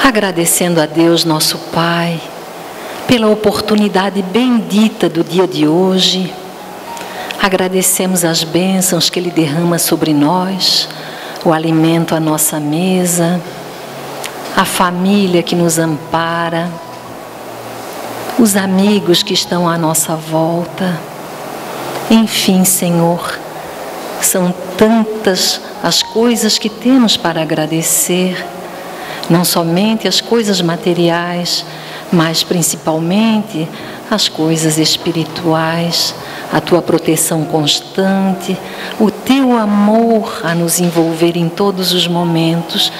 agradecendo a Deus, nosso Pai, pela oportunidade bendita do dia de hoje. Agradecemos as bênçãos que Ele derrama sobre nós, o alimento à nossa mesa, a família que nos ampara, os amigos que estão à nossa volta. Enfim, Senhor, são tantas as coisas que temos para agradecer, não somente as coisas materiais, mas principalmente as coisas espirituais, a Tua proteção constante, o Teu amor a nos envolver em todos os momentos.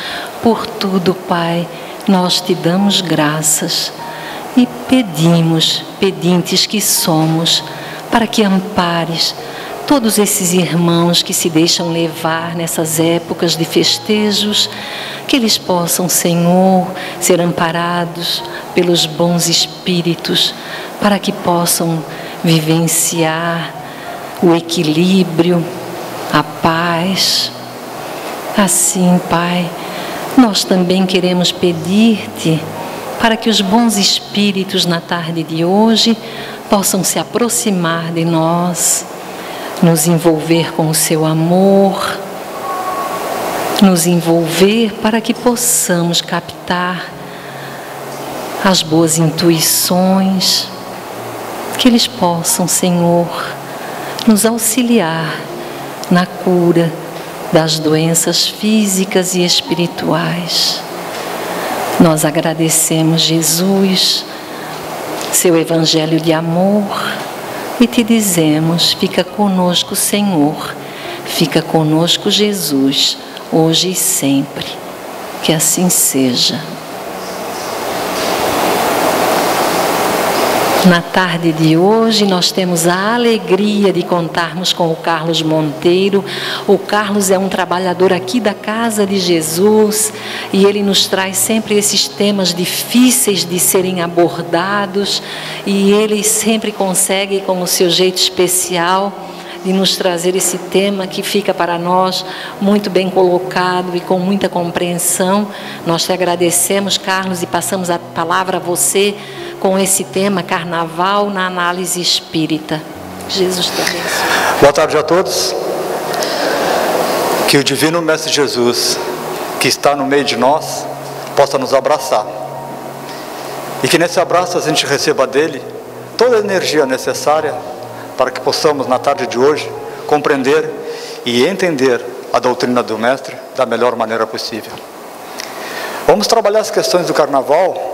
Por tudo, Pai, nós Te damos graças e pedintes que somos, para que ampares todos esses irmãos que se deixam levar nessas épocas de festejos, que eles possam, Senhor, ser amparados pelos bons espíritos, para que possam vivenciar o equilíbrio, a paz. Assim, Pai, nós também queremos pedir-te para que os bons espíritos na tarde de hoje possam se aproximar de nós, nos envolver com o seu amor, nos envolver para que possamos captar as boas intuições, que eles possam, Senhor, nos auxiliar na cura das doenças físicas e espirituais. Nós agradecemos, Jesus, seu evangelho de amor, e te dizemos: fica conosco, Senhor, fica conosco, Jesus, hoje e sempre. Que assim seja. Na tarde de hoje, nós temos a alegria de contarmos com o Carlos Monteiro. O Carlos é um trabalhador aqui da Casa de Jesus e ele nos traz sempre esses temas difíceis de serem abordados, e ele sempre consegue, com o seu jeito especial, de nos trazer esse tema que fica para nós muito bem colocado e com muita compreensão. Nós te agradecemos, Carlos, e passamos a palavra a você com esse tema, Carnaval na Análise Espírita. Jesus te abençoe. Boa tarde a todos. Que o Divino Mestre Jesus, que está no meio de nós, possa nos abraçar. E que nesse abraço a gente receba dele toda a energia necessária para que possamos, na tarde de hoje, compreender e entender a doutrina do Mestre da melhor maneira possível. Vamos trabalhar as questões do Carnaval,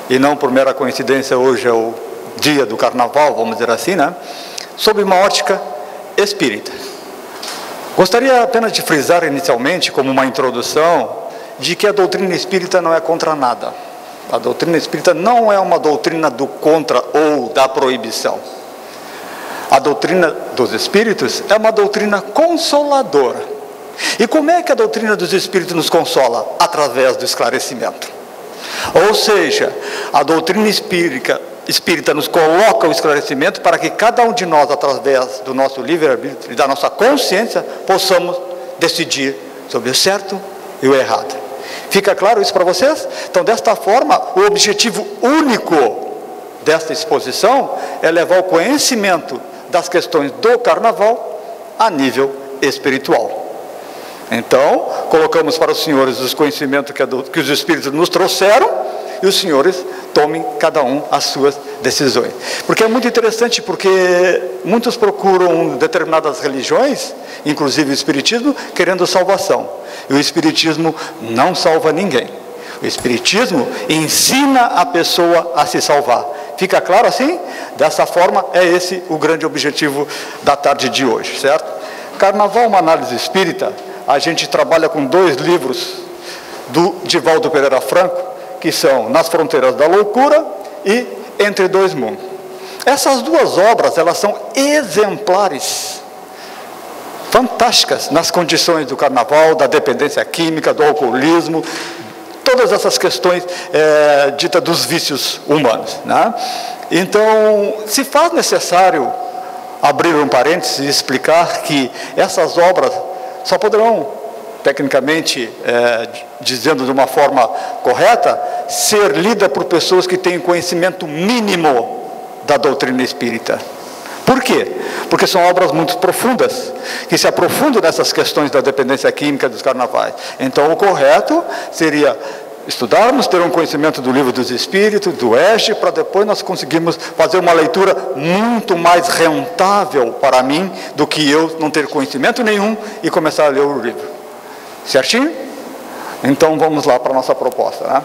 e não por mera coincidência hoje é o dia do Carnaval, vamos dizer assim, né? Sob uma ótica espírita. Gostaria apenas de frisar inicialmente, como uma introdução, de que a doutrina espírita não é contra nada. A doutrina espírita não é uma doutrina do contra ou da proibição. A doutrina dos espíritos é uma doutrina consoladora. E como é que a doutrina dos espíritos nos consola? Através do esclarecimento. Ou seja, a doutrina espírita nos coloca o esclarecimento para que cada um de nós, através do nosso livre-arbítrio e da nossa consciência, possamos decidir sobre o certo e o errado. Fica claro isso para vocês? Então, desta forma, o objetivo único desta exposição é levar o conhecimento das questões do Carnaval a nível espiritual. Então, colocamos para os senhores os conhecimentos que os Espíritos nos trouxeram, e os senhores tomem cada um as suas decisões. Porque é muito interessante, porque muitos procuram determinadas religiões, inclusive o Espiritismo, querendo salvação. E o Espiritismo não salva ninguém. O Espiritismo ensina a pessoa a se salvar. Fica claro assim? Dessa forma, é esse o grande objetivo da tarde de hoje, certo? Carnaval, uma análise espírita. A gente trabalha com 2 livros do Divaldo Pereira Franco, que são Nas Fronteiras da Loucura e Entre Dois Mundos. Essas 2 obras, elas são exemplares, fantásticas nas condições do Carnaval, da dependência química, do alcoolismo, todas essas questões ditas dos vícios humanos, né? Então, se faz necessário abrir um parênteses e explicar que essas obras só poderão tecnicamente, dizendo de uma forma correta, ser lida por pessoas que têm conhecimento mínimo da doutrina espírita. Por quê? Porque são obras muito profundas, que se aprofundam nessas questões da dependência química dos carnavais. Então, o correto seria estudarmos, ter um conhecimento do Livro dos Espíritos, do Este, para depois nós conseguirmos fazer uma leitura muito mais rentável para mim do que eu não ter conhecimento nenhum e começar a ler o livro. Certinho? Então vamos lá para a nossa proposta, né?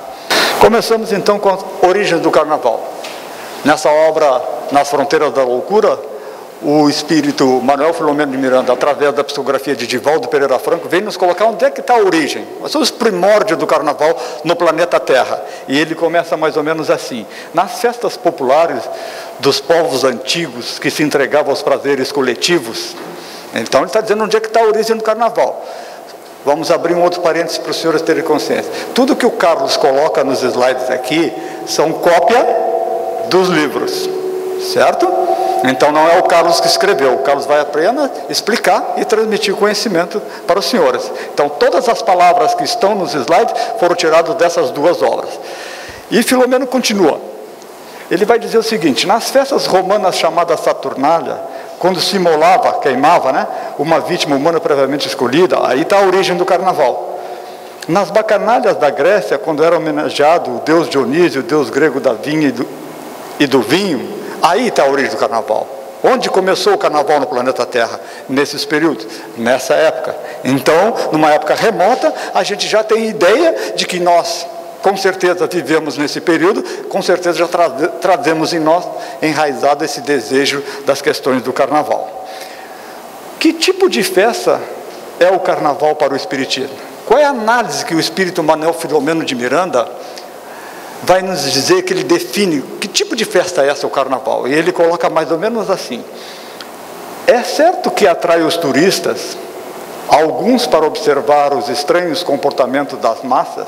Começamos então com as origens do carnaval. Nessa obra, Nas Fronteiras da Loucura, o espírito Manuel Filomeno de Miranda, através da psicografia de Divaldo Pereira Franco, vem nos colocar onde é que está a origem. Quais são os primórdios do carnaval no planeta Terra? E ele começa mais ou menos assim: nas festas populares dos povos antigos que se entregavam aos prazeres coletivos. Então ele está dizendo onde é que está a origem do carnaval. Vamos abrir um outro parênteses para os senhores terem consciência. Tudo que o Carlos coloca nos slides aqui são cópia dos livros, certo? Então não é o Carlos que escreveu, o Carlos vai apenas explicar e transmitir conhecimento para os senhores. Então todas as palavras que estão nos slides foram tiradas dessas duas obras. E Filomeno continua. Ele vai dizer o seguinte: nas festas romanas chamadas Saturnália, quando se imolava, queimava, né, uma vítima humana previamente escolhida, aí está a origem do carnaval. Nas bacanalhas da Grécia, quando era homenageado o deus Dionísio, o deus grego da vinha e do vinho, aí está a origem do carnaval. Onde começou o carnaval no planeta Terra? Nesses períodos, nessa época. Então, numa época remota, a gente já tem ideia de que nós, com certeza, vivemos nesse período, com certeza já trazemos em nós enraizado esse desejo das questões do carnaval. Que tipo de festa é o carnaval para o Espiritismo? Qual é a análise que o Espírito Manuel Filomeno de Miranda vai nos dizer, que ele define que tipo de festa é essa, o carnaval? E ele coloca mais ou menos assim: é certo que atrai os turistas, alguns para observar os estranhos comportamentos das massas,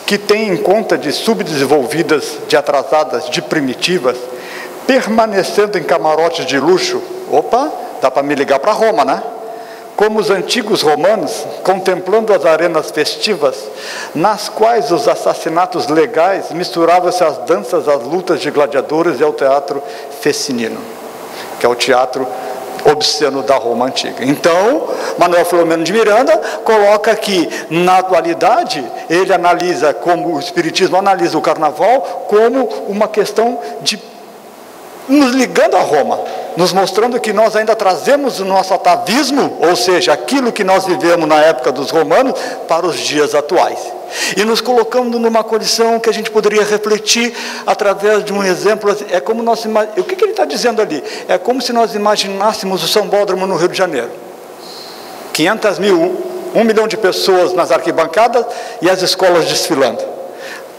que têm em conta de subdesenvolvidas, de atrasadas, de primitivas, permanecendo em camarotes de luxo. Opa, dá para me ligar para Roma, né? Como os antigos romanos, contemplando as arenas festivas, nas quais os assassinatos legais misturavam-se às danças, às lutas de gladiadores e ao teatro fecinino, que é o teatro obsceno da Roma antiga. Então, Manuel Filomeno de Miranda coloca que, na atualidade, ele analisa, como o Espiritismo analisa o carnaval, como uma questão de nos ligando a Roma, nos mostrando que nós ainda trazemos o nosso atavismo, ou seja, aquilo que nós vivemos na época dos romanos, para os dias atuais. E nos colocando numa condição que a gente poderia refletir através de um exemplo. É como nós, o que ele está dizendo ali? É como se nós imaginássemos o Sambódromo no Rio de Janeiro. 500 mil, 1 milhão de pessoas nas arquibancadas e as escolas desfilando.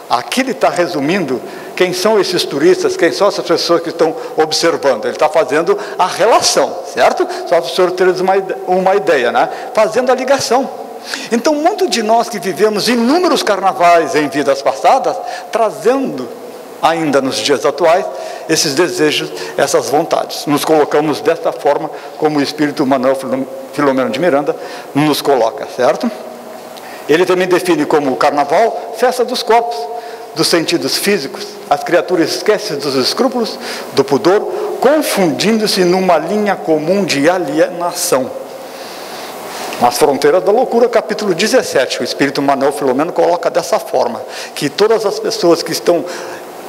Aqui ele está resumindo quem são esses turistas, quem são essas pessoas que estão observando. Ele está fazendo a relação, certo? Só para os senhores terem uma ideia, né? Fazendo a ligação. Então, muito de nós que vivemos inúmeros carnavais em vidas passadas, trazendo ainda nos dias atuais esses desejos, essas vontades. Nos colocamos dessa forma, como o Espírito Manuel Filomeno de Miranda nos coloca, certo? Ele também define como carnaval festa dos corpos, dos sentidos físicos. As criaturas esquecem dos escrúpulos, do pudor, confundindo-se numa linha comum de alienação. Nas Fronteiras da Loucura, capítulo 17, o Espírito Manuel Filomeno coloca dessa forma, que todas as pessoas que estão,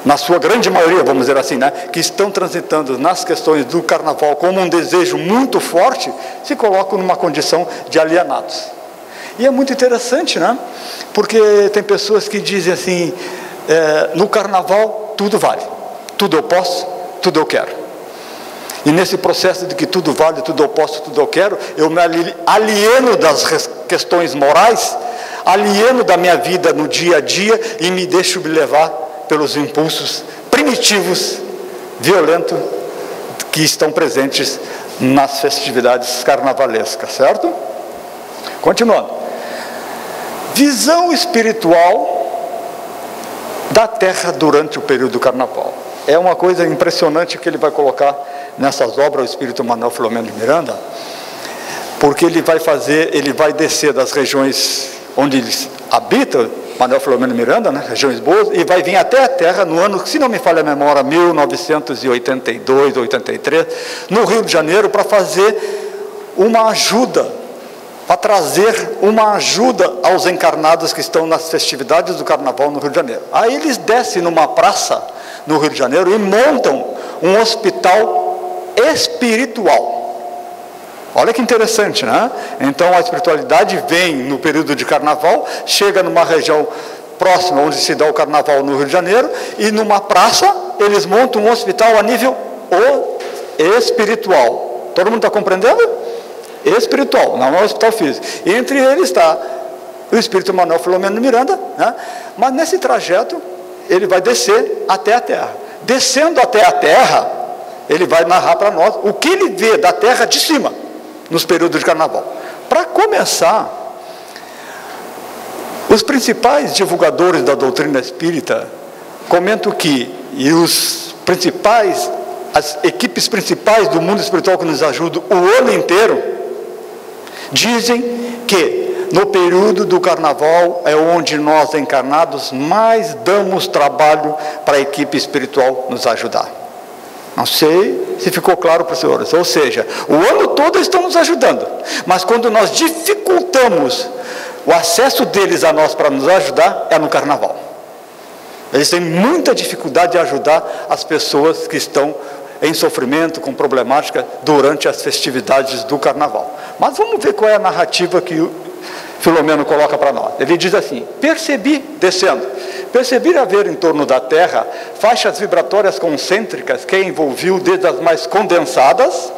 na sua grande maioria, vamos dizer assim, né, que estão transitando nas questões do carnaval como um desejo muito forte, se colocam numa condição de alienados. E é muito interessante, né? Porque tem pessoas que dizem assim, no carnaval tudo vale, tudo eu posso, tudo eu quero. E nesse processo de que tudo vale, tudo eu posso, tudo eu quero, eu me alieno das questões morais, alieno da minha vida no dia a dia e me deixo me levar pelos impulsos primitivos, violentos, que estão presentes nas festividades carnavalescas, certo? Continuando. Visão espiritual da Terra durante o período do carnaval. É uma coisa impressionante que ele vai colocar nessas obras, o Espírito Manuel Filomeno de Miranda. porque ele vai descer das regiões onde ele habita, Manuel Filomeno Miranda, né, regiões boas, e vai vir até a Terra no ano, se não me falha a memória, 1982, 83, no Rio de Janeiro, para fazer uma ajuda, para trazer uma ajuda aos encarnados que estão nas festividades do Carnaval no Rio de Janeiro. Aí eles descem numa praça no Rio de Janeiro e montam um hospital espiritual. Olha que interessante, né? Então a espiritualidade vem no período de Carnaval, chega numa região próxima onde se dá o Carnaval no Rio de Janeiro, e numa praça eles montam um hospital a nível espiritual. Todo mundo está compreendendo? Espiritual, não é um hospital físico. E entre eles está o espírito Manuel Filomeno Miranda, né? Mas nesse trajeto ele vai descer até a Terra. Descendo até a Terra, ele vai narrar para nós o que ele vê da Terra de cima, nos períodos de Carnaval. Para começar, os principais divulgadores da doutrina espírita comentam que, as equipes principais do mundo espiritual que nos ajudam o ano inteiro, dizem que no período do Carnaval é onde nós encarnados mais damos trabalho para a equipe espiritual nos ajudar. Não sei se ficou claro para os senhores. Ou seja, o ano todo eles estão nos ajudando, mas quando nós dificultamos o acesso deles a nós para nos ajudar, é no Carnaval. Eles têm muita dificuldade de ajudar as pessoas que estão em sofrimento, com problemática, durante as festividades do Carnaval. Mas vamos ver qual é a narrativa que o Filomeno coloca para nós. Ele diz assim: percebi haver em torno da Terra faixas vibratórias concêntricas que envolviam desde as mais condensadas,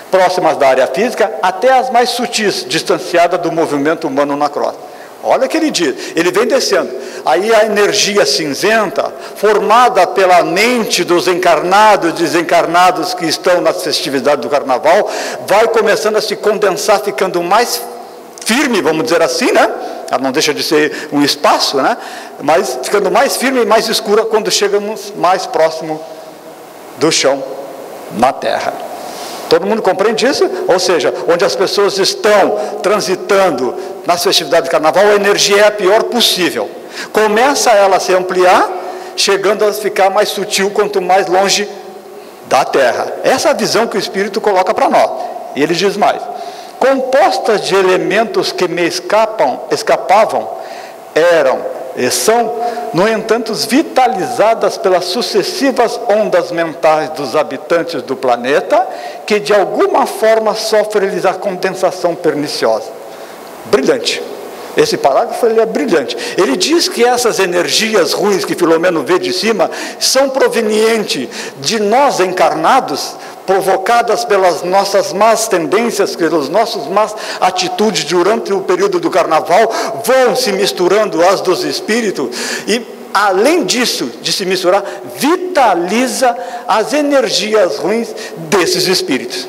próximas da área física, até as mais sutis, distanciadas do movimento humano na crosta. Olha o que ele diz, ele vem descendo, aí a energia cinzenta, formada pela mente dos encarnados e desencarnados que estão nas festividades do Carnaval, vai começando a se condensar, ficando mais firme, vamos dizer assim, né? Ela não deixa de ser um espaço, né? Mas ficando mais firme e mais escura quando chegamos mais próximo do chão, na Terra. Todo mundo compreende isso? Ou seja, onde as pessoas estão transitando nas festividades de Carnaval, a energia é a pior possível. Começa ela a se ampliar, chegando a ficar mais sutil quanto mais longe da Terra. Essa é a visão que o Espírito coloca para nós. E ele diz mais: compostas de elementos que me escapavam, eram e são, no entanto, vitalizadas pelas sucessivas ondas mentais dos habitantes do planeta, que de alguma forma sofrem a condensação perniciosa. Brilhante. Esse parágrafo ele é brilhante. Ele diz que essas energias ruins que Filomeno vê de cima são provenientes de nós encarnados, provocadas pelas nossas más tendências, pelas nossas más atitudes durante o período do Carnaval, vão se misturando às dos espíritos e, além disso, de se misturar, vitaliza as energias ruins desses espíritos.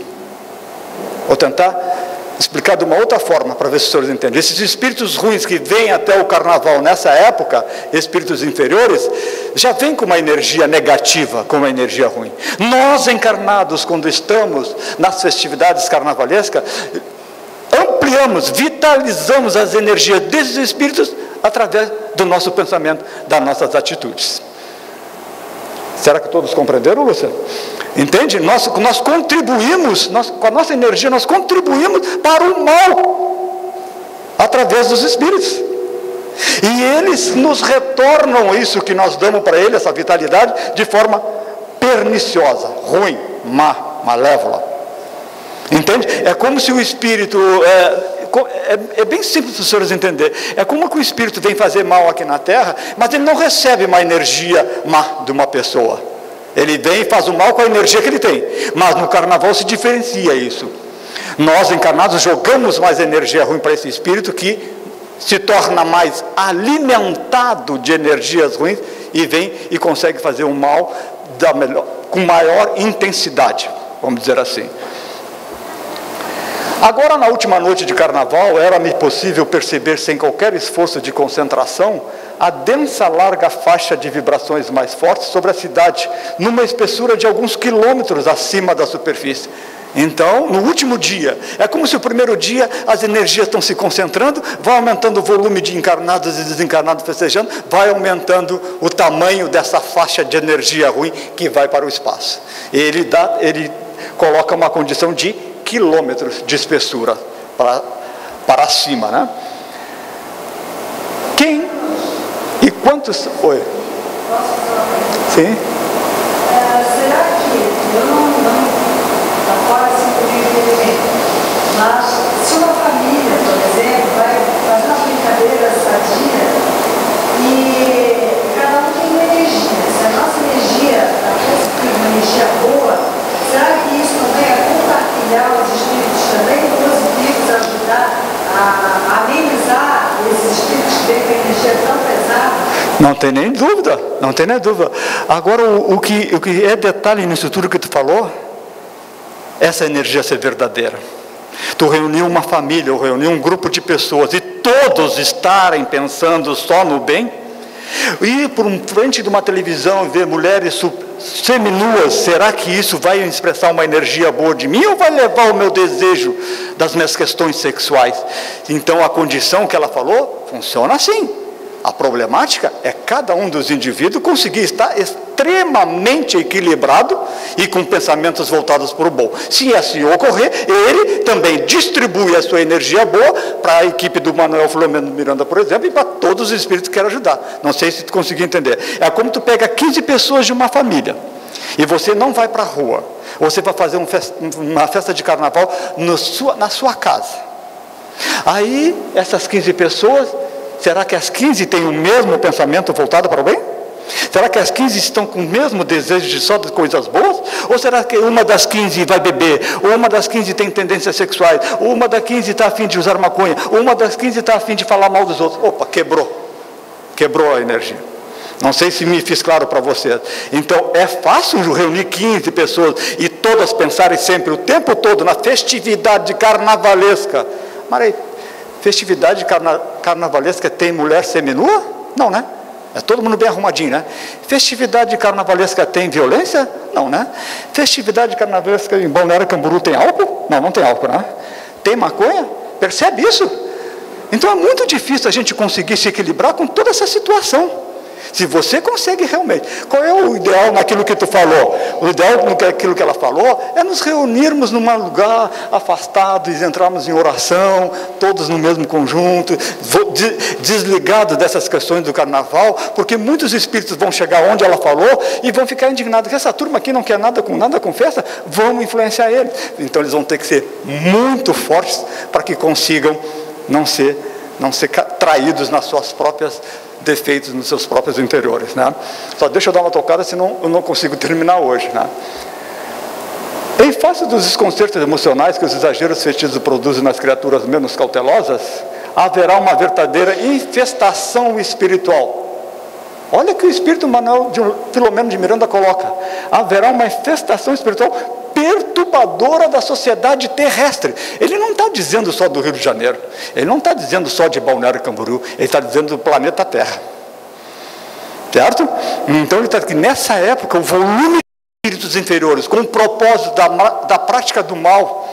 Vou tentar explicar de uma outra forma, para ver se os senhores entendem. Esses espíritos ruins que vêm até o Carnaval nessa época, espíritos inferiores, já vêm com uma energia negativa, com uma energia ruim. Nós encarnados, quando estamos nas festividades carnavalescas, ampliamos, vitalizamos as energias desses espíritos através do nosso pensamento, das nossas atitudes. Será que todos compreenderam, Luciano? Entende? Nós contribuímos, com a nossa energia, nós contribuímos para o mal, através dos espíritos. E eles nos retornam isso que nós damos para eles, essa vitalidade, de forma perniciosa, ruim, má, malévola. Entende? É como se o espírito... É bem simples para os senhores entenderem. É como que o espírito vem fazer mal aqui na Terra, mas ele não recebe uma energia má de uma pessoa. Ele vem e faz o mal com a energia que ele tem. Mas no Carnaval se diferencia isso. Nós encarnados jogamos mais energia ruim para esse espírito, que se torna mais alimentado de energias ruins e vem e consegue fazer o mal com maior intensidade, vamos dizer assim. Agora, na última noite de Carnaval, era-me possível perceber, sem qualquer esforço de concentração, a densa, larga faixa de vibrações mais fortes sobre a cidade, numa espessura de alguns quilômetros acima da superfície. Então, no último dia, é como se o primeiro dia as energias estão se concentrando, vai aumentando o volume de encarnados e desencarnados festejando, vai aumentando o tamanho dessa faixa de energia ruim que vai para o espaço. Ele coloca uma condição de quilômetros de espessura para cima, né? Quem e quantos... Oi? Sim? Será que eu não agora assim por entendimento, mas se uma família, por exemplo, vai fazer uma brincadeira sadia e cada um tem uma energia, se a nossa energia fosse uma energia boa, será que isso não vem a compartilhar os espíritos também positivos, ajudar a amenizar esses espíritos que vêm com a energia tão pesada? Não tem nem dúvida, não tem nem dúvida. Agora, o que é detalhe nisso tudo que tu falou, essa energia ser verdadeira. Tu reuniu uma família, ou reuniu um grupo de pessoas, e todos estarem pensando só no bem, ir por frente de uma televisão e ver mulheres seminuas, será que isso vai expressar uma energia boa de mim, ou vai levar o meu desejo das minhas questões sexuais? Então, a condição que ela falou, funciona assim. A problemática é cada um dos indivíduos conseguir estar extremamente equilibrado e com pensamentos voltados para o bom. Se assim ocorrer, ele também distribui a sua energia boa para a equipe do Manuel Filomeno Miranda, por exemplo, e para todos os espíritos que querem ajudar. Não sei se tu conseguiu entender. É como tu pega 15 pessoas de uma família e você não vai para a rua. Você vai fazer uma festa de carnaval na sua casa. Aí, essas 15 pessoas... Será que as 15 têm o mesmo pensamento voltado para o bem? Será que as 15 estão com o mesmo desejo de só de coisas boas? Ou será que uma das 15 vai beber? Ou uma das 15 tem tendências sexuais? Ou uma das 15 está a fim de usar maconha? Ou uma das 15 está a fim de falar mal dos outros? Opa, quebrou a energia. Não sei se me fiz claro para vocês. Então, é fácil reunir 15 pessoas e todas pensarem sempre, o tempo todo, na festividade carnavalesca. Marei, festividade carnavalesca tem mulher seminua? Não, né? É todo mundo bem arrumadinho, né? Festividade carnavalesca tem violência? Não, né? Festividade carnavalesca em Balneário Camboriú tem álcool? Não, não tem álcool, né? Tem maconha? Percebe isso? Então é muito difícil a gente conseguir se equilibrar com toda essa situação. Se você consegue realmente, qual é o ideal naquilo que tu falou? O ideal naquilo que ela falou é nos reunirmos num lugar afastado e entrarmos em oração, todos no mesmo conjunto, desligados dessas questões do carnaval, porque muitos espíritos vão chegar onde ela falou e vão ficar indignados, que essa turma aqui não quer nada com festa, vamos influenciar eles. Então eles vão ter que ser muito fortes para que consigam não ser traídos nas suas próprias defeitos, nos seus próprios interiores, né? Só deixa eu dar uma tocada, senão eu não consigo terminar hoje, né? Em face dos desconcertos emocionais que os exageros festivos produzem nas criaturas menos cautelosas, haverá uma verdadeira infestação espiritual. Olha que o Espírito Manuel Filomeno de Miranda coloca: haverá uma infestação espiritual perturbadora da sociedade terrestre. Ele não está dizendo só do Rio de Janeiro, ele não está dizendo só de Balneário Camboriú, ele está dizendo do planeta Terra, certo? Então ele está aqui, nessa época, o volume de espíritos inferiores, com o propósito da prática do mal,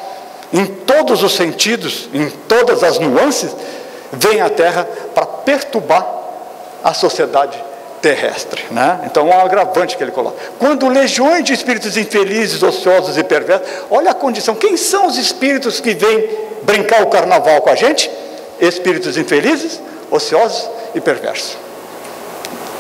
em todos os sentidos, em todas as nuances, vem à Terra para perturbar a sociedade terrestre, né? Então é um agravante que ele coloca. Quando legiões de espíritos infelizes, ociosos e perversos, olha a condição, quem são os espíritos que vêm brincar o carnaval com a gente? Espíritos infelizes, ociosos e perversos.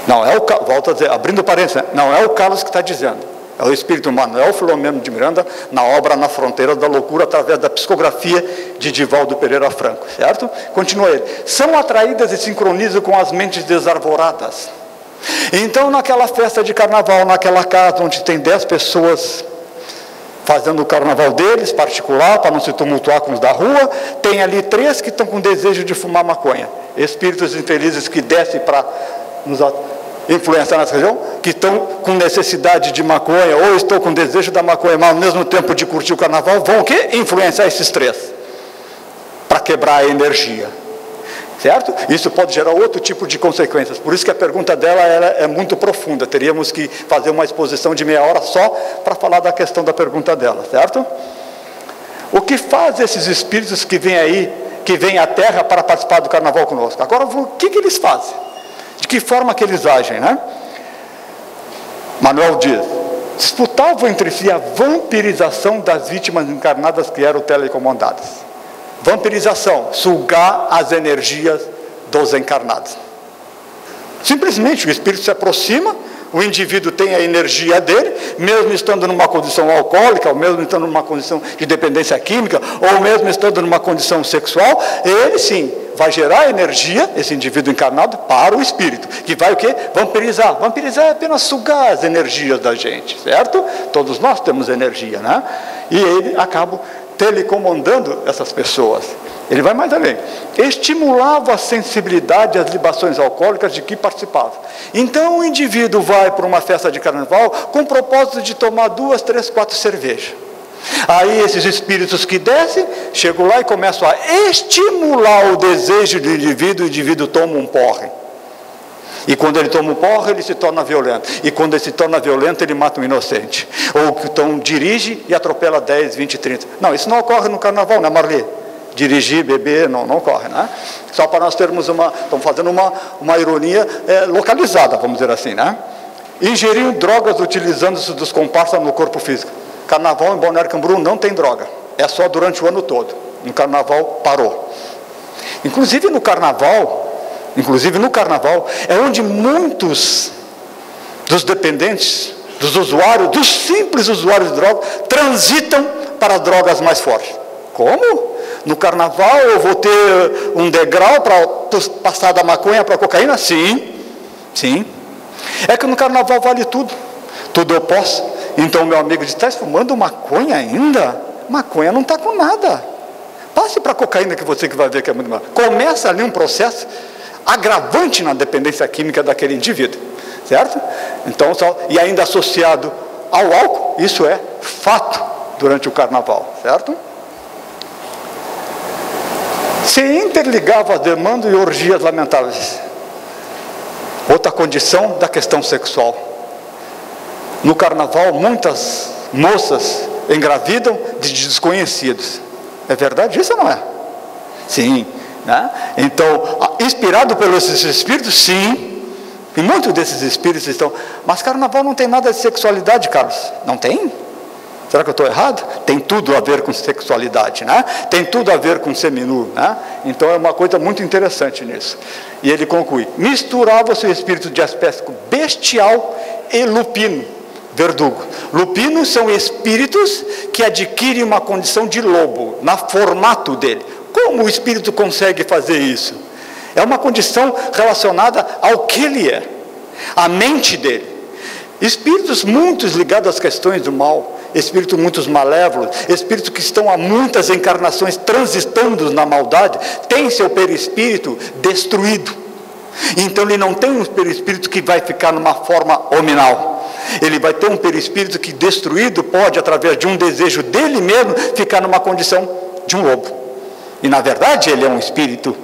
Não é volto a dizer, abrindo parênteses, né? Não é o Carlos que está dizendo, é o Espírito Manuel Filomeno de Miranda, na obra Na Fronteira da Loucura, através da psicografia de Divaldo Pereira Franco, certo? Continua ele. São atraídas e sincronizam com as mentes desarvoradas. Então, naquela festa de carnaval, naquela casa onde tem 10 pessoas fazendo o carnaval deles, particular, para não se tumultuar com os da rua, tem ali 3 que estão com desejo de fumar maconha. Espíritos infelizes que descem para nos influenciar nessa região, que estão com necessidade de maconha, ou estão com desejo da maconha, mas ao mesmo tempo de curtir o carnaval, vão o quê? Influenciar esses 3, para quebrar a energia. Certo? Isso pode gerar outro tipo de consequências. Por isso que a pergunta dela é muito profunda. Teríamos que fazer uma exposição de meia hora só para falar da questão da pergunta dela, certo? O que faz esses espíritos que vêm aí, que vêm à Terra para participar do carnaval conosco? Agora, o que eles fazem? De que forma que eles agem, né? Manuel diz: disputavam entre si a vampirização das vítimas encarnadas que eram telecomandadas. Vampirização, sugar as energias dos encarnados. Simplesmente o espírito se aproxima, o indivíduo tem a energia dele, mesmo estando numa condição alcoólica, ou mesmo estando numa condição de dependência química, ou mesmo estando numa condição sexual, ele sim vai gerar energia, esse indivíduo encarnado, para o espírito, que vai o quê? Vampirizar. Vampirizar é apenas sugar as energias da gente, certo? Todos nós temos energia, né? E ele acaba telecomandando essas pessoas. Ele vai mais além. Estimulava a sensibilidade às libações alcoólicas de que participava. Então o indivíduo vai para uma festa de carnaval com o propósito de tomar 2, 3, 4 cervejas. Aí esses espíritos que descem, chegam lá e começam a estimular o desejo do indivíduo, o indivíduo toma um porre. E quando ele toma um porre, ele se torna violento. E quando ele se torna violento, ele mata um inocente. Ou então dirige e atropela 10, 20, 30. Não, isso não ocorre no carnaval, né, Marli? Dirigir, beber, não ocorre, né? Só para nós termos estamos fazendo uma ironia localizada, vamos dizer assim, né? Ingeriam drogas utilizando-se dos comparsas no corpo físico. Carnaval em Balneário Camboriú não tem droga, é só durante o ano todo. No carnaval parou. Inclusive no carnaval é onde muitos dos dependentes, dos usuários, dos simples usuários de droga, transitam para drogas mais fortes. Como? No carnaval eu vou ter um degrau para passar da maconha para a cocaína? Sim, sim. É que no carnaval vale tudo. Tudo eu posso. Então meu amigo diz: está fumando maconha ainda? Maconha não está com nada. Passe para a cocaína que você que vai ver que é muito mal. Começa ali um processo agravante na dependência química daquele indivíduo. Certo? Então, e ainda associado ao álcool, isso é fato durante o carnaval. Certo? Se interligava a demandas e orgias lamentáveis. Outra condição da questão sexual. No carnaval, muitas moças engravidam de desconhecidos. É verdade isso ou não é? Sim. Né? Então, inspirado pelos espíritos, sim. E muitos desses espíritos estão... Mas carnaval não tem nada de sexualidade, Carlos. Não tem? Será que eu estou errado? Tem tudo a ver com sexualidade, né? Tem tudo a ver com seminu, né? Então é uma coisa muito interessante nisso. E ele conclui: misturava-se o espírito de aspecto bestial e lupino, verdugo. Lupinos são espíritos que adquirem uma condição de lobo, na formato dele. Como o espírito consegue fazer isso? É uma condição relacionada ao que ele é, a mente dele. Espíritos muitos ligados às questões do mal, espíritos muitos malévolos, espíritos que estão há muitas encarnações transitando na maldade, têm seu perispírito destruído. Então ele não tem um perispírito que vai ficar numa forma hominal. Ele vai ter um perispírito que destruído pode, através de um desejo dele mesmo, ficar numa condição de um lobo. E na verdade ele é um espírito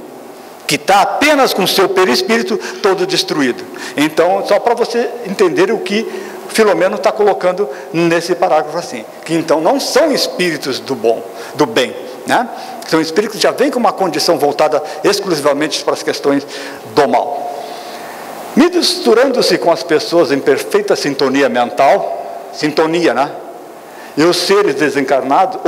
que está apenas com o seu perispírito todo destruído. Então, só para você entender o que Filomeno está colocando nesse parágrafo assim, que então não são espíritos do bem, né? São espíritos que já vêm com uma condição voltada exclusivamente para as questões do mal. Misturando-se com as pessoas em perfeita sintonia mental, né? E os seres desencarnados,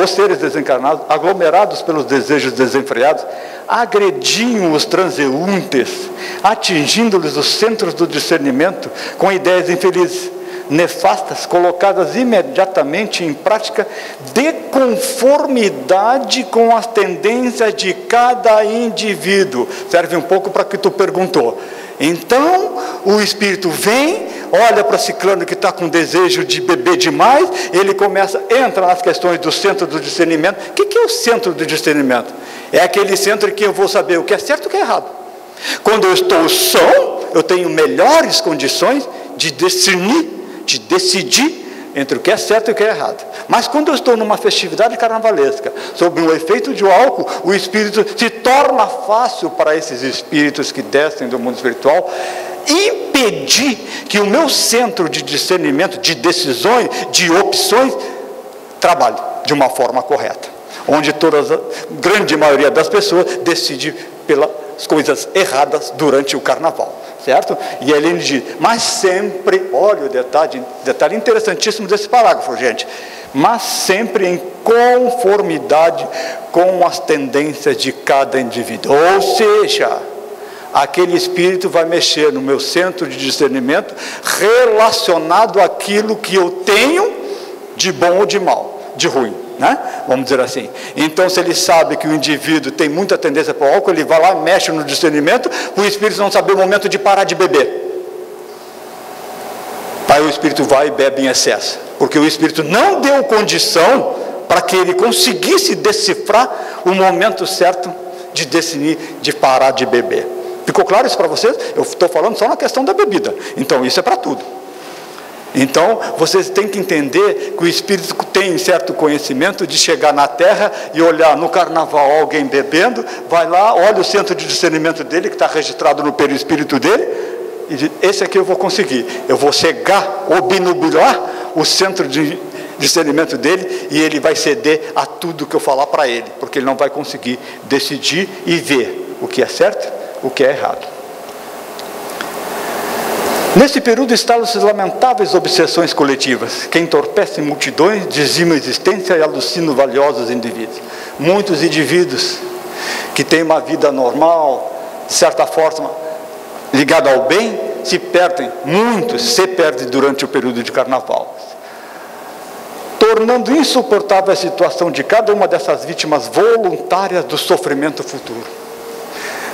aglomerados pelos desejos desenfreados, agrediam os transeuntes, atingindo-lhes os centros do discernimento com ideias infelizes, nefastas, colocadas imediatamente em prática de conformidade com as tendências de cada indivíduo. Serve um pouco para o que tu perguntou. Então, o espírito vem, olha para ciclano que está com desejo de beber demais, ele entra nas questões do centro do discernimento. O que é o centro do discernimento? É aquele centro em que eu vou saber o que é certo e o que é errado. Quando eu estou são, eu tenho melhores condições de discernir, de decidir entre o que é certo e o que é errado. Mas quando eu estou numa festividade carnavalesca, sob o efeito de álcool, o espírito se torna fácil para esses espíritos que descem do mundo espiritual impedir que o meu centro de discernimento, de decisões, de opções, trabalhe de uma forma correta. onde a grande maioria das pessoas decide pelas coisas erradas durante o carnaval, certo? E ele diz, mas sempre, olha o detalhe interessantíssimo desse parágrafo, gente, mas sempre em conformidade com as tendências de cada indivíduo. Ou seja, aquele espírito vai mexer no meu centro de discernimento relacionado àquilo que eu tenho de bom ou de mal, de ruim, né? Vamos dizer assim. Então, se ele sabe que o indivíduo tem muita tendência para o álcool, ele vai lá, mexe no discernimento, o espírito não sabe o momento de parar de beber. Aí o espírito vai e bebe em excesso, porque o espírito não deu condição para que ele conseguisse decifrar o momento certo de decidir, de parar de beber. Ficou claro isso para vocês? Eu estou falando só na questão da bebida, então isso é para tudo. Então, vocês têm que entender que o espírito tem certo conhecimento de chegar na terra e olhar no carnaval alguém bebendo, vai lá, olha o centro de discernimento dele, que está registrado no perispírito dele, e diz, esse aqui eu vou conseguir, eu vou cegar, obnubilar o centro de discernimento dele, e ele vai ceder a tudo que eu falar para ele, porque ele não vai conseguir decidir e ver o que é certo, o que é errado. Nesse período instalam-se lamentáveis obsessões coletivas, que entorpecem multidões, dizimam a existência e alucinam valiosos indivíduos. Muitos indivíduos que têm uma vida normal, de certa forma ligada ao bem, se perdem, muitos se perdem durante o período de carnaval, tornando insuportável a situação de cada uma dessas vítimas voluntárias do sofrimento futuro.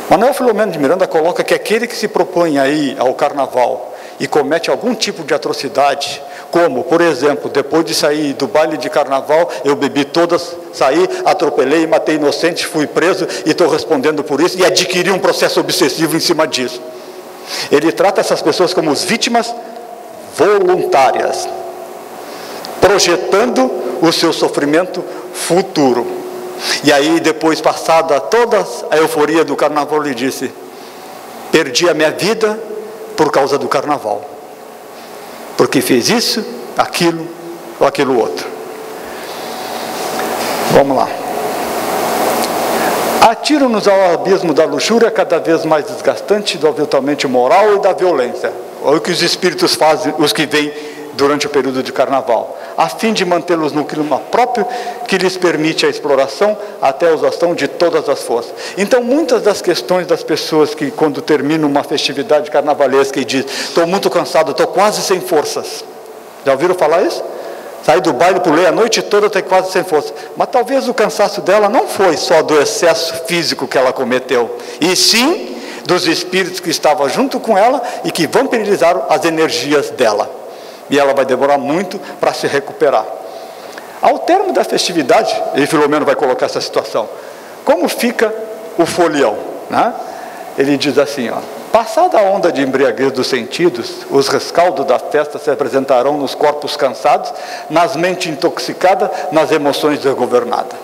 Manuel Filomeno de Miranda coloca que aquele que se propõe a ir ao carnaval e comete algum tipo de atrocidade, como, por exemplo, depois de sair do baile de carnaval, eu bebi todas, saí, atropelei, matei inocente, fui preso e estou respondendo por isso, e adquiri um processo obsessivo em cima disso. Ele trata essas pessoas como vítimas voluntárias, projetando o seu sofrimento futuro. E aí, depois, passada toda a euforia do carnaval, ele disse, perdi a minha vida por causa do carnaval, porque fez isso, aquilo ou aquilo outro. Vamos lá. Atiram-nos ao abismo da luxúria cada vez mais desgastante, do aviltamento moral e da violência. Olha o que os espíritos fazem, os que vêm durante o período de carnaval, a fim de mantê-los no clima próprio que lhes permite a exploração até a exaustão de todas as forças. Então, muitas das questões das pessoas que, quando terminam uma festividade carnavalesca e diz, estou muito cansado, estou quase sem forças. Já ouviram falar isso? Saí do baile, pulei a noite toda, estou quase sem força. Mas talvez o cansaço dela não foi só do excesso físico que ela cometeu, e sim dos espíritos que estavam junto com ela e que vampirizaram as energias dela. E ela vai demorar muito para se recuperar. Ao termo da festividade, e Filomeno vai colocar essa situação, como fica o folião, né? Ele diz assim, ó, passada a onda de embriaguez dos sentidos, os rescaldos da festa se apresentarão nos corpos cansados, nas mentes intoxicadas, nas emoções desgovernadas.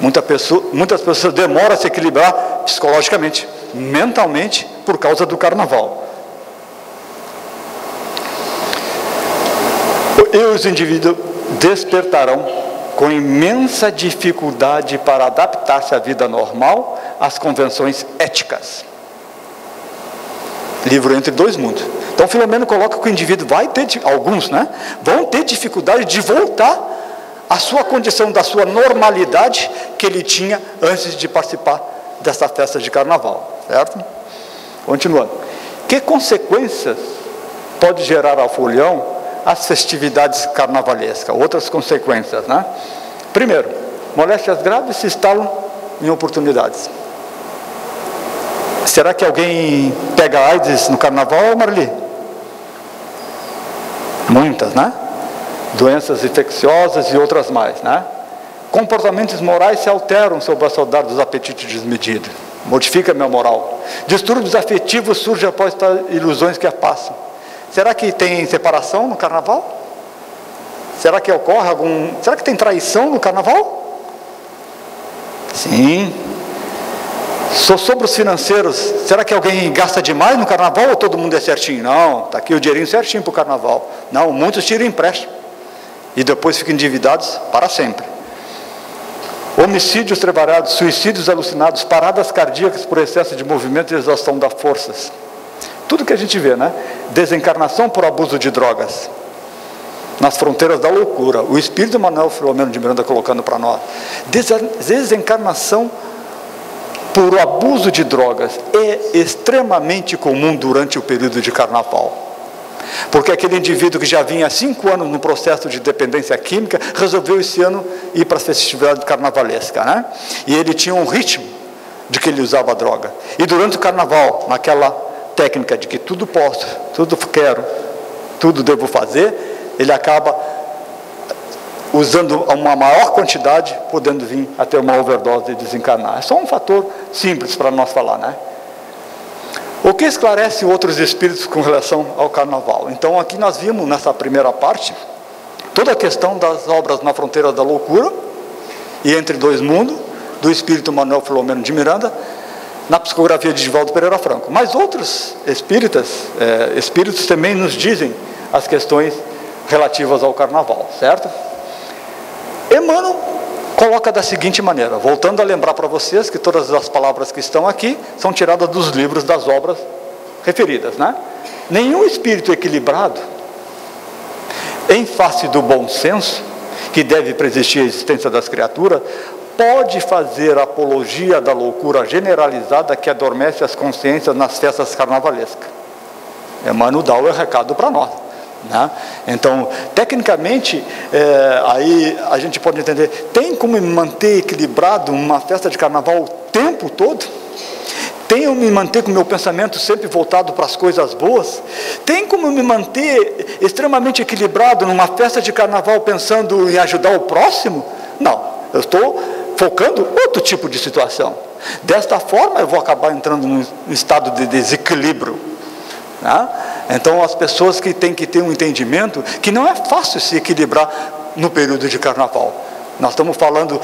Muitas pessoas demoram a se equilibrar psicologicamente, mentalmente, por causa do carnaval. E os indivíduos despertarão com imensa dificuldade para adaptar-se à vida normal, às convenções éticas. Livro Entre Dois Mundos. Então, Filomeno coloca que o indivíduo vai ter, alguns, né, vão ter dificuldade de voltar à sua condição, da sua normalidade que ele tinha antes de participar dessa festa de carnaval, certo? Continuando. Que consequências pode gerar ao folião as festividades carnavalescas? Outras consequências, né? Primeiro, moléstias graves se instalam em oportunidades. Será que alguém pega AIDS no carnaval, Marli? Muitas, né? Doenças infecciosas e outras mais, né? Comportamentos morais se alteram sob a saudade dos apetites desmedidos. Modifica a minha moral. Distúrbios afetivos surgem após estas ilusões que a passam. Será que tem separação no carnaval? Será que ocorre será que tem traição no carnaval? Sim. Sobre os financeiros, será que alguém gasta demais no carnaval ou todo mundo é certinho? Não, está aqui o dinheirinho certinho para o carnaval. Não, muitos tiram empréstimo e depois ficam endividados para sempre. homicídios trabalhados, suicídios alucinados, paradas cardíacas por excesso de movimento e exaustão das forças. Tudo que a gente vê, né? Desencarnação por abuso de drogas. Nas fronteiras da loucura. O Espírito Manuel Filomeno de Miranda colocando para nós. Desencarnação por abuso de drogas é extremamente comum durante o período de carnaval. Porque aquele indivíduo que já vinha há 5 anos no processo de dependência química, resolveu esse ano ir para a festividade carnavalesca, né? E ele tinha um ritmo de que ele usava droga. E durante o carnaval, naquela técnica de que tudo posso, tudo quero, tudo devo fazer, ele acaba usando uma maior quantidade, podendo vir a ter uma overdose e desencarnar. É só um fator simples para nós falar, né? O que esclarece outros espíritos com relação ao carnaval? Então aqui nós vimos nessa primeira parte toda a questão das obras na fronteira da loucura e entre dois mundos, do espírito Manuel Filomeno de Miranda, na psicografia de Divaldo Pereira Franco. Mas outros espíritos também nos dizem as questões relativas ao carnaval, certo? Emmanuel coloca da seguinte maneira, voltando a lembrar para vocês que todas as palavras que estão aqui são tiradas dos livros das obras referidas, né? Nenhum espírito equilibrado, em face do bom senso, que deve preexistir a existência das criaturas, pode fazer apologia da loucura generalizada que adormece as consciências nas festas carnavalescas. Emmanuel dá o recado para nós, né? Então, tecnicamente, aí a gente pode entender, tem como me manter equilibrado numa festa de carnaval o tempo todo? Tem como me manter com o meu pensamento sempre voltado para as coisas boas? Tem como me manter extremamente equilibrado numa festa de carnaval pensando em ajudar o próximo? Não, eu estou focando outro tipo de situação. Desta forma eu vou acabar entrando num estado de desequilíbrio, né? Então as pessoas que têm que ter um entendimento que não é fácil se equilibrar no período de carnaval. Nós estamos falando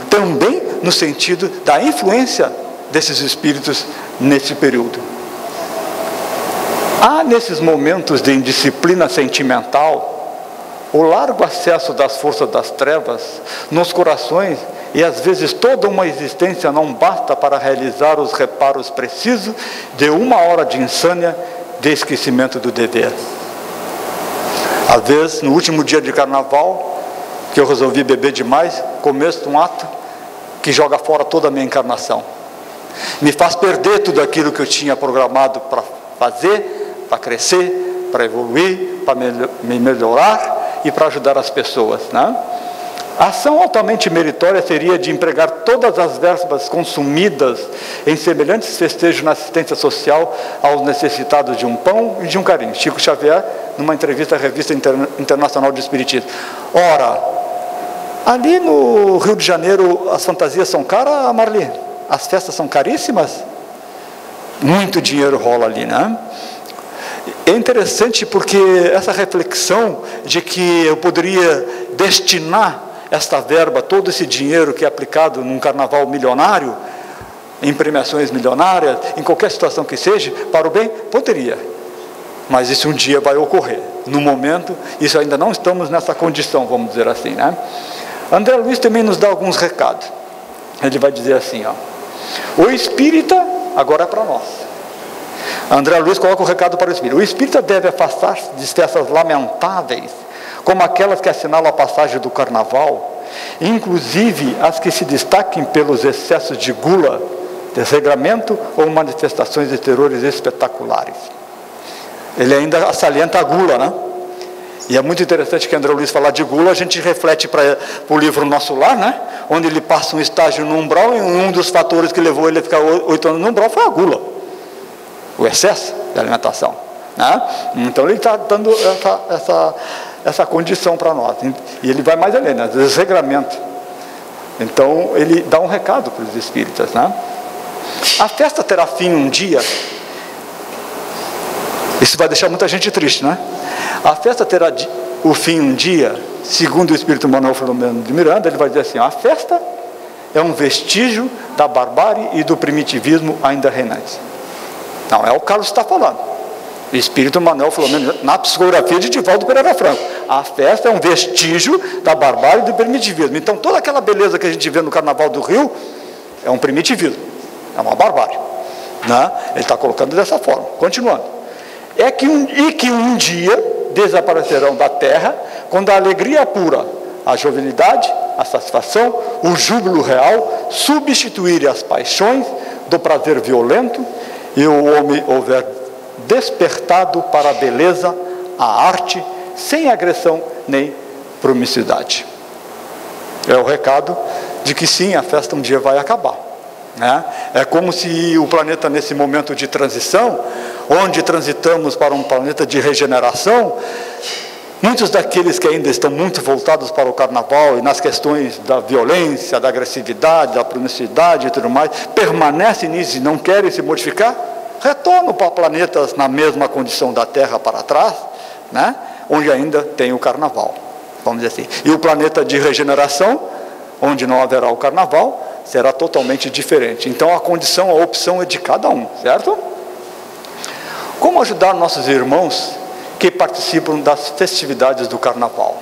também no sentido da influência desses espíritos nesse período. Há nesses momentos de indisciplina sentimental o largo acesso das forças das trevas nos corações, e às vezes toda uma existência não basta para realizar os reparos precisos de 1 hora de insânia de esquecimento do dever. Às vezes, no último dia de carnaval, que eu resolvi beber demais, começo de um ato que joga fora toda a minha encarnação. Me faz perder tudo aquilo que eu tinha programado para fazer, para crescer, para evoluir, para me melhorar e para ajudar as pessoas, né? A ação altamente meritória seria de empregar todas as verbas consumidas em semelhantes festejos na assistência social aos necessitados de um pão e de um carinho. Chico Xavier, numa entrevista à Revista Internacional de Espiritismo. Ora, ali no Rio de Janeiro as fantasias são caras, Marli? As festas são caríssimas? Muito dinheiro rola ali, né? É interessante porque essa reflexão de que eu poderia destinar esta verba, todo esse dinheiro que é aplicado num carnaval milionário, em premiações milionárias, em qualquer situação que seja, para o bem, poderia. Mas isso um dia vai ocorrer. No momento, isso ainda não estamos nessa condição, vamos dizer assim, né? André Luiz também nos dá alguns recados. Ele vai dizer assim, ó, o espírita, agora é para nós. André Luiz coloca o recado para o espírita. O espírita deve afastar-se de festas lamentáveis, como aquelas que assinalam a passagem do carnaval, inclusive as que se destaquem pelos excessos de gula, desregramento ou manifestações de terrores espetaculares. Ele ainda salienta a gula, né? E é muito interessante que André Luiz falar de gula, a gente reflete para o livro Nosso Lar, né? Onde ele passa um estágio no umbral, e um dos fatores que levou ele a ficar 8 anos no umbral foi a gula, o excesso de alimentação, né? Então ele está dando essa condição para nós, e ele vai mais além, né? Desregramento. Então ele dá um recado para os espíritas, né? A festa terá fim um dia. Isso vai deixar muita gente triste, né? A festa terá o fim um dia, segundo o espírito Manuel Filomeno de Miranda. Ele vai dizer assim, a festa é um vestígio da barbárie e do primitivismo ainda reinante. Não, é o Carlos que está falando. O espírito Manuel Filomeno, na psicografia de Divaldo Pereira Franco. a festa é um vestígio da barbárie e do primitivismo. Então toda aquela beleza que a gente vê no Carnaval do Rio é um primitivismo, é uma barbárie, né? Ele está colocando dessa forma. Continuando, que um dia desaparecerão da terra, quando a alegria pura, a jovialidade, a satisfação, o júbilo real substituírem as paixões do prazer violento, e o homem houver despertado para a beleza, a arte, sem agressão nem promiscuidade. É o recado de que sim, a festa um dia vai acabar, né? É como se o planeta, nesse momento de transição, onde transitamos para um planeta de regeneração, muitos daqueles que ainda estão muito voltados para o Carnaval e nas questões da violência, da agressividade, da promiscuidade e tudo mais, permanecem nisso e não querem se modificar, retornam para planetas na mesma condição da Terra para trás, né? Onde ainda tem o Carnaval, vamos dizer assim. E o planeta de regeneração, onde não haverá o Carnaval, será totalmente diferente. Então a condição, a opção é de cada um, certo? Como ajudar nossos irmãos que participam das festividades do Carnaval?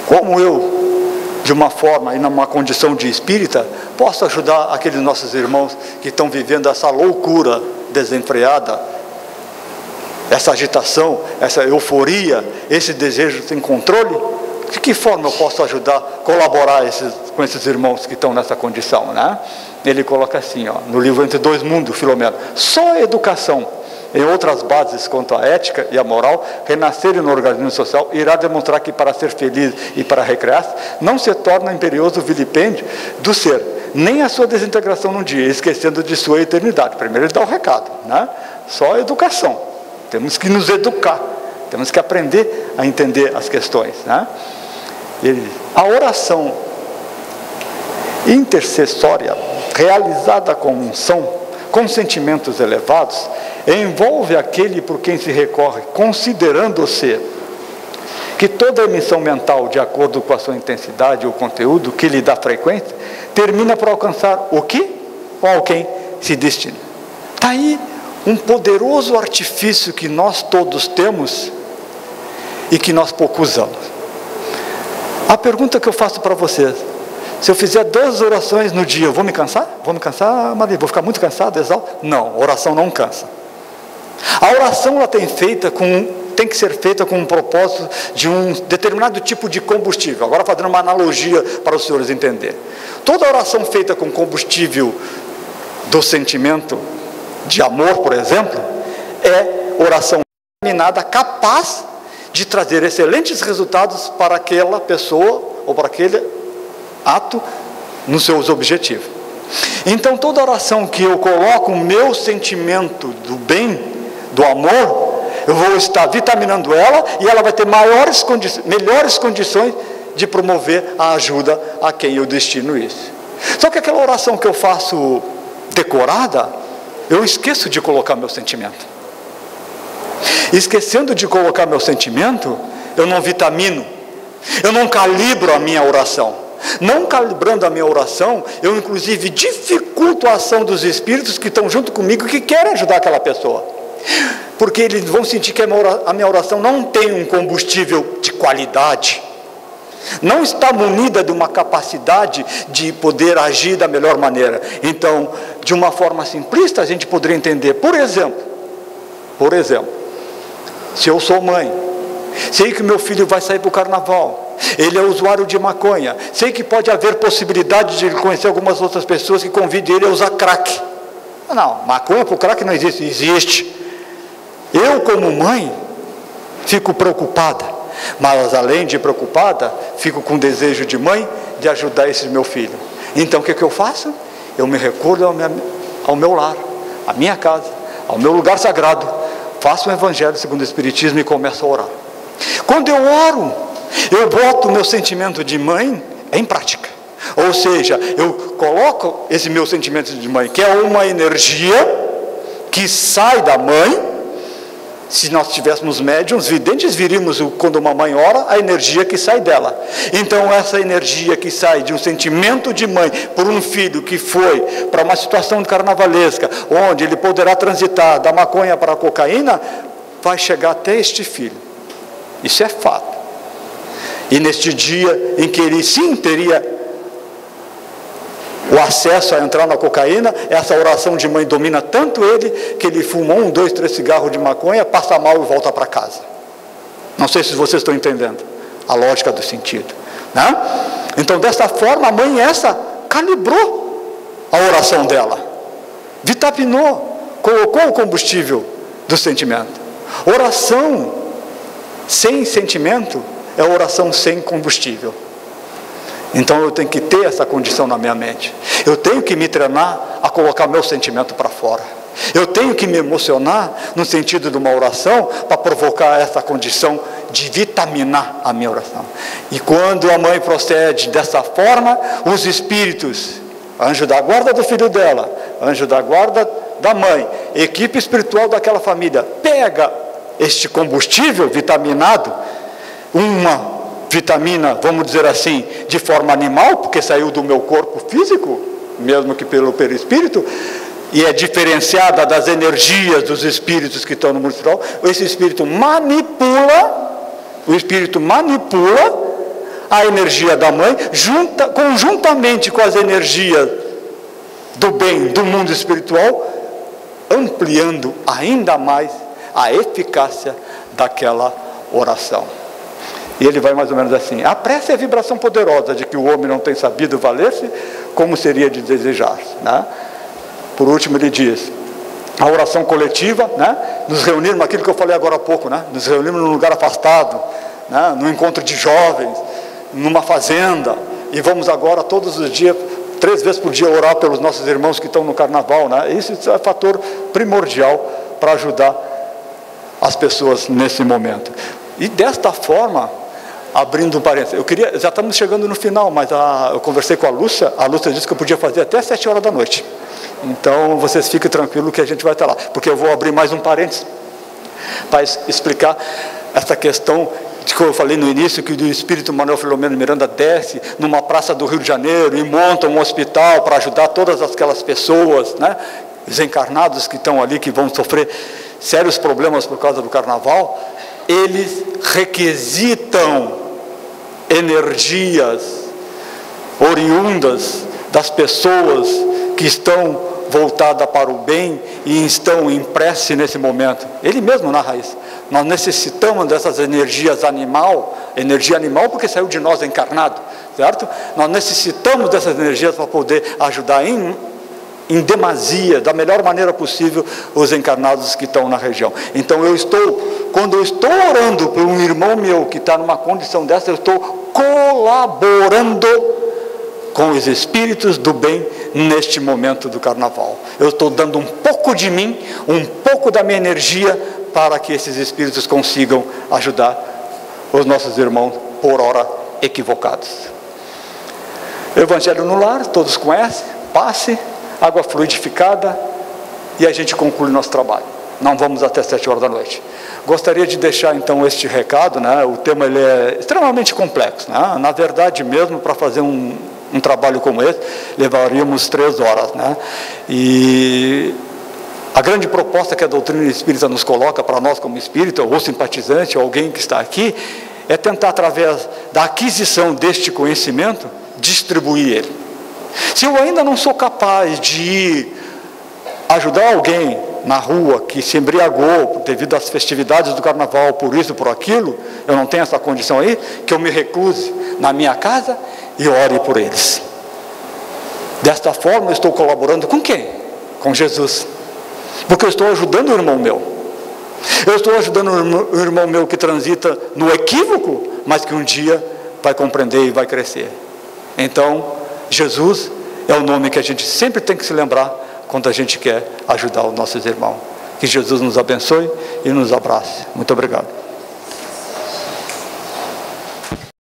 Como eu, de uma forma e numa condição de espírita, posso ajudar aqueles nossos irmãos que estão vivendo essa loucura desenfreada, essa agitação, essa euforia, esse desejo sem controle? De que forma eu posso ajudar, colaborar com esses irmãos que estão nessa condição, né? Ele coloca assim, ó, no livro Entre Dois Mundos, Filomeno: só a educação, em outras bases quanto à ética e à moral, renascerem no organismo social, irá demonstrar que para ser feliz e para recrear-se, não se torna imperioso o vilipêndio do ser, nem a sua desintegração num dia, esquecendo de sua eternidade. Primeiro ele dá o recado, né? Só a educação, temos que nos educar, temos que aprender a entender as questões, né? Ele diz: a oração intercessória, realizada com unção, com sentimentos elevados, envolve aquele por quem se recorre, considerando-se que toda emissão mental, de acordo com a sua intensidade ou conteúdo que lhe dá frequência, termina por alcançar o que ou ao quem se destina. Está aí um poderoso artifício que nós todos temos e que nós pouco usamos. A pergunta que eu faço para vocês: se eu fizer 2 orações no dia, eu vou me cansar? Vou me cansar, Maria? Vou ficar muito cansado, exausto? Não, oração não cansa. A oração ela tem que ser feita com um propósito de um determinado tipo de combustível. Agora, fazendo uma analogia para os senhores entenderem. Toda oração feita com combustível do sentimento de amor, por exemplo, é oração determinada, capaz de trazer excelentes resultados para aquela pessoa ou para aquele ato nos seus objetivos. Então toda oração que eu coloco o meu sentimento do bem, do amor, eu vou estar vitaminando ela e ela vai ter melhores condições de promover a ajuda a quem eu destino isso. Só que aquela oração que eu faço decorada, eu esqueço de colocar meu sentimento. Esquecendo de colocar meu sentimento, eu não vitamino, eu não calibro a minha oração. Não calibrando a minha oração, eu inclusive dificulto a ação dos espíritos que estão junto comigo, que querem ajudar aquela pessoa, porque eles vão sentir que a minha oração não tem um combustível de qualidade, não está munida de uma capacidade de poder agir da melhor maneira. Então, de uma forma simplista, a gente poderia entender, por exemplo, se eu sou mãe, sei que meu filho vai sair para o Carnaval, ele é usuário de maconha, sei que pode haver possibilidade de ele conhecer algumas outras pessoas que convidem ele a usar crack. Não, maconha para o crack não existe. Existe. Eu, como mãe, fico preocupada, mas além de preocupada, fico com desejo de mãe de ajudar esse meu filho. Então o que eu faço? Eu me recordo ao meu lar, à minha casa, ao meu lugar sagrado, faço o Evangelho segundo o Espiritismo e começo a orar. Quando eu oro, eu boto o meu sentimento de mãe em prática. Ou seja, eu coloco esse meu sentimento de mãe, que é uma energia que sai da mãe. Se nós tivéssemos médiuns, videntes, viríamos quando uma mãe ora, a energia que sai dela. Então essa energia que sai de um sentimento de mãe por um filho que foi para uma situação carnavalesca, onde ele poderá transitar da maconha para a cocaína, vai chegar até este filho. Isso é fato. E neste dia em que ele sim teria o acesso a entrar na cocaína, essa oração de mãe domina tanto ele, que ele fuma 1, 2, 3 cigarros de maconha, passa mal e volta para casa. Não sei se vocês estão entendendo a lógica do sentido, né? Então, desta forma, a mãe calibrou a oração dela, vitaminou, colocou o combustível do sentimento. Oração sem sentimento é oração sem combustível. Então eu tenho que ter essa condição na minha mente. Eu tenho que me treinar a colocar meu sentimento para fora. Eu tenho que me emocionar no sentido de uma oração para provocar essa condição de vitaminar a minha oração. E quando a mãe procede dessa forma, os espíritos, anjo da guarda do filho dela, anjo da guarda da mãe, equipe espiritual daquela família, pega este combustível vitaminado, uma vitamina, vamos dizer assim, de forma animal, porque saiu do meu corpo físico, mesmo que pelo perispírito, e é diferenciada das energias dos espíritos que estão no mundo espiritual. Esse espírito manipula a energia da mãe, conjuntamente com as energias do bem do mundo espiritual, ampliando ainda mais a eficácia daquela oração. E ele vai mais ou menos assim: a prece é a vibração poderosa de que o homem não tem sabido valer-se, como seria de desejar, né? Por último ele diz, a oração coletiva, né? Nos reunirmos, aquilo que eu falei agora há pouco, né? Nos reunirmos num lugar afastado, né? Num encontro de jovens, numa fazenda, e vamos agora todos os dias, 3 vezes por dia, orar pelos nossos irmãos que estão no carnaval, né? Isso é fator primordial para ajudar as pessoas nesse momento. E desta forma, abrindo um parênteses, já estamos chegando no final, mas eu conversei com a Lúcia disse que eu podia fazer até 7 horas da noite. Então vocês fiquem tranquilos que a gente vai estar lá, porque eu vou abrir mais um parênteses para explicar essa questão de que eu falei no início, que o espírito Manuel Filomeno Miranda desce numa praça do Rio de Janeiro e monta um hospital para ajudar todas aquelas pessoas, né, desencarnados que estão ali, que vão sofrer sérios problemas por causa do carnaval. Eles requisitam energias oriundas das pessoas que estão voltadas para o bem e estão em prece nesse momento. Ele mesmo narra isso. Nós necessitamos dessas energias energia animal porque saiu de nós encarnado, certo? Nós necessitamos dessas energias para poder ajudar em demasia, da melhor maneira possível, os encarnados que estão na região. Então quando eu estou orando por um irmão meu que está numa condição dessa, eu estou colaborando com os espíritos do bem neste momento do carnaval. Eu estou dando um pouco de mim, um pouco da minha energia, para que esses espíritos consigam ajudar os nossos irmãos por hora equivocados. Evangelho no lar, todos conhecem, passe, água fluidificada, e a gente conclui nosso trabalho. Não vamos até 7 horas da noite. Gostaria de deixar então este recado, né? O tema ele é extremamente complexo, né? Na verdade mesmo, para fazer um trabalho como esse, levaríamos 3 horas, né? E a grande proposta que a doutrina espírita nos coloca para nós como espírita, ou simpatizante, ou alguém que está aqui, é tentar, através da aquisição deste conhecimento, distribuir ele. Se eu ainda não sou capaz de ir ajudar alguém na rua que se embriagou devido às festividades do carnaval, por isso, por aquilo, eu não tenho essa condição aí, que eu me recluse na minha casa e ore por eles. Desta forma eu estou colaborando com quem? Com Jesus. Porque eu estou ajudando o irmão meu. Eu estou ajudando o irmão meu que transita no equívoco, mas que um dia vai compreender e vai crescer. Então, Jesus é o nome que a gente sempre tem que se lembrar quando a gente quer ajudar os nossos irmãos. Que Jesus nos abençoe e nos abrace. Muito obrigado.